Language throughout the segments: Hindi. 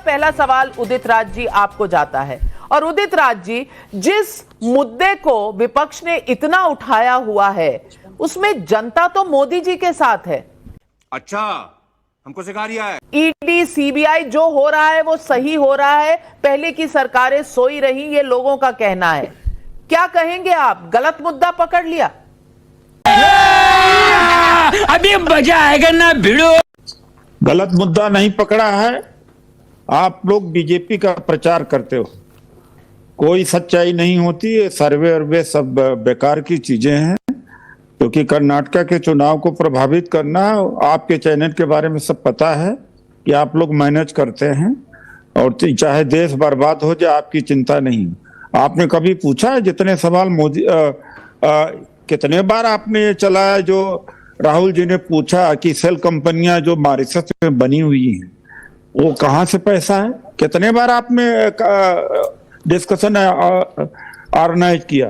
पहला सवाल उदित राज जी आपको जाता है। और उदित राज जी, जिस मुद्दे को विपक्ष ने इतना उठाया हुआ है उसमें जनता तो मोदी जी के साथ है। अच्छा, हमको सिखा रिया है। ईडी सीबीआई जो हो रहा है वो सही हो रहा है, पहले की सरकारें सोई रही, ये लोगों का कहना है। क्या कहेंगे आप, गलत मुद्दा पकड़ लिया? अभी मजा आएगा ना भिड़ो। गलत मुद्दा नहीं पकड़ा है। आप लोग बीजेपी का प्रचार करते हो, कोई सच्चाई नहीं होती है। सर्वे वर्वे सब बेकार की चीजें हैं, क्योंकि कर्नाटक के चुनाव को प्रभावित करना, आपके चैनल के बारे में सब पता है कि आप लोग मैनेज करते हैं, और चाहे देश बर्बाद हो जाए आपकी चिंता नहीं। आपने कभी पूछा है जितने सवाल मोदी कितने बार आपने ये चलाया जो राहुल जी ने पूछा कि सेल कंपनियां जो मॉरिशस में बनी हुई हैं वो कहां से पैसा है? कितने बार आपने डिस्कशन ऑर्गेनाइज किया?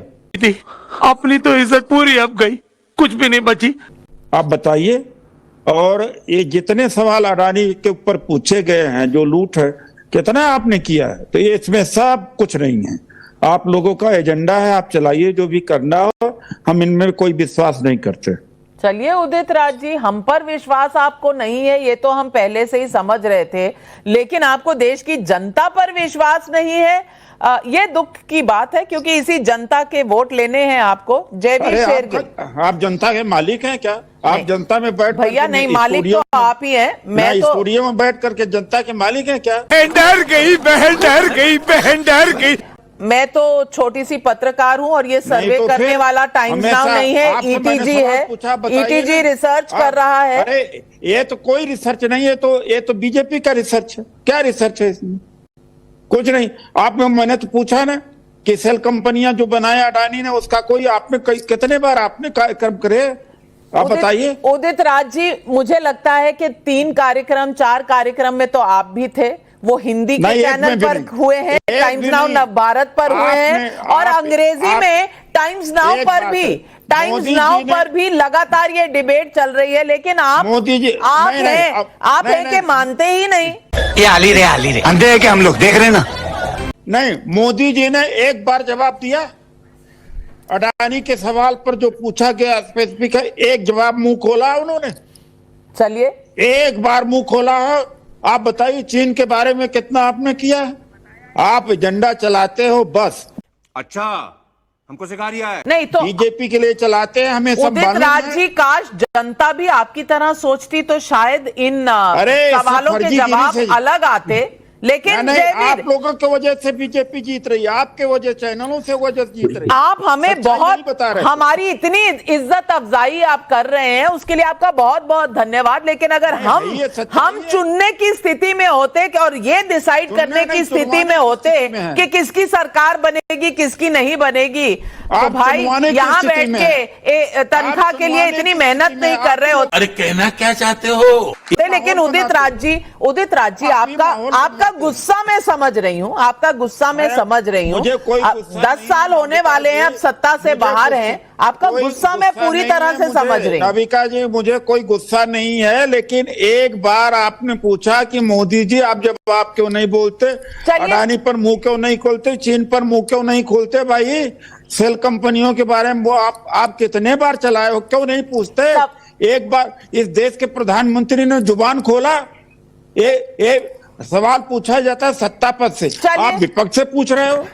अपनी तो इज्जत पूरी अब गई, कुछ भी नहीं बची। आप बताइए। और ये जितने सवाल अडानी के ऊपर पूछे गए हैं, जो लूट है, कितना आपने किया है? तो ये इसमें सब कुछ नहीं है। आप लोगों का एजेंडा है, आप चलाइए जो भी करना हो, हम इनमें कोई विश्वास नहीं करते। चलिए उदित राज जी, हम पर विश्वास आपको नहीं है ये तो हम पहले से ही समझ रहे थे, लेकिन आपको देश की जनता पर विश्वास नहीं है, ये दुख की बात है, क्योंकि इसी जनता के वोट लेने हैं आपको। जयवीर शेरगिल, आप जनता के मालिक हैं क्या? आप जनता में बैठ भैया नहीं, मालिक तो आप ही हैं। मैं तो स्टूडियो में बैठ करके जनता के मालिक हैं क्या? डर गई बहन, डर गई बहन, डर गई। मैं तो छोटी सी पत्रकार हूं और ये सर्वे करने वाला टाइम्स नाउ नहीं है, ईटीजी है। ईटीजी रिसर्च कर रहा है। अरे ये तो कोई रिसर्च नहीं है, ये तो बीजेपी का रिसर्च है। क्या रिसर्च है इसमें? कुछ नहीं। मैंने तो पूछा ना कि सेल कंपनियां जो बनाया अडानी ने, उसका कोई आपने कितने बार आपने कार्यक्रम करे? आप बताइए। उदित राज जी, मुझे लगता है कि 3 कार्यक्रम 4 कार्यक्रम में तो आप भी थे। वो हिंदी के चैनल पर हुए हैं, टाइम्स नाउ नवभारत पर हुए हैं, और अंग्रेजी में टाइम्स नाउ पर भी लगातार ये डिबेट चल रही है। लेकिन आप मोदी जी, आप हैं कि मानते ही नहीं। ये आली रे अंधे है कि हम लोग देख रहे ना। नहीं, मोदी जी ने एक बार जवाब दिया अडानी के सवाल पर जो पूछा गया स्पेसिफिक है, एक जवाब मुंह खोला उन्होंने। चलिए, एक बार मुंह खोला है। आप बताइए चीन के बारे में कितना आपने किया है? आप एजेंडा चलाते हो बस। अच्छा, हमको सिखा रिया है। नहीं तो बीजेपी के लिए चलाते हैं, हमें सब उदित राज जी, काश जनता भी आपकी तरह सोचती तो शायद इन सवालों के जवाब अलग आते। लेकिन नहीं, आप लोगों की वजह से बीजेपी जीत रही है, आपके वजह चैनलों से वजह जीत रही है। आप हमें बहुत, हमारी इतनी इज्जत अफजाई आप कर रहे हैं, उसके लिए आपका बहुत बहुत धन्यवाद। लेकिन अगर हम चुनने की स्थिति में होते और ये डिसाइड करने की स्थिति में होते कि किसकी सरकार बनेगी किसकी नहीं बनेगी, तो भाई यहाँ बैठ के तनख्वाह के लिए इतनी मेहनत नहीं कर रहे होते। अरे कहना क्या चाहते हो? लेकिन उदित राज जी, आपका गुस्सा मैं समझ रही हूँ, आपका गुस्सा मैं समझ रही हूँ। 10 साल होने वाले हैं, अब सत्ता से बाहर हैं, आपका गुस्सा मैं पूरी तरह से समझ रही हूँ। नविका जी, मुझे कोई गुस्सा नहीं है, लेकिन एक बार आपने पूछा कि मोदी जी आप जवाब क्यों नहीं बोलते, अडानी पर मुंह क्यों नहीं खोलते, चीन पर मुंह क्यों नहीं खोलते? भाई सेल कंपनियों के बारे में वो आप कितने बार चलाए हो, क्यों नहीं पूछते? एक बार इस देश के प्रधानमंत्री ने जुबान खोला, ये सवाल पूछा जाता है सत्ता पद से, आप विपक्ष से पूछ रहे हो।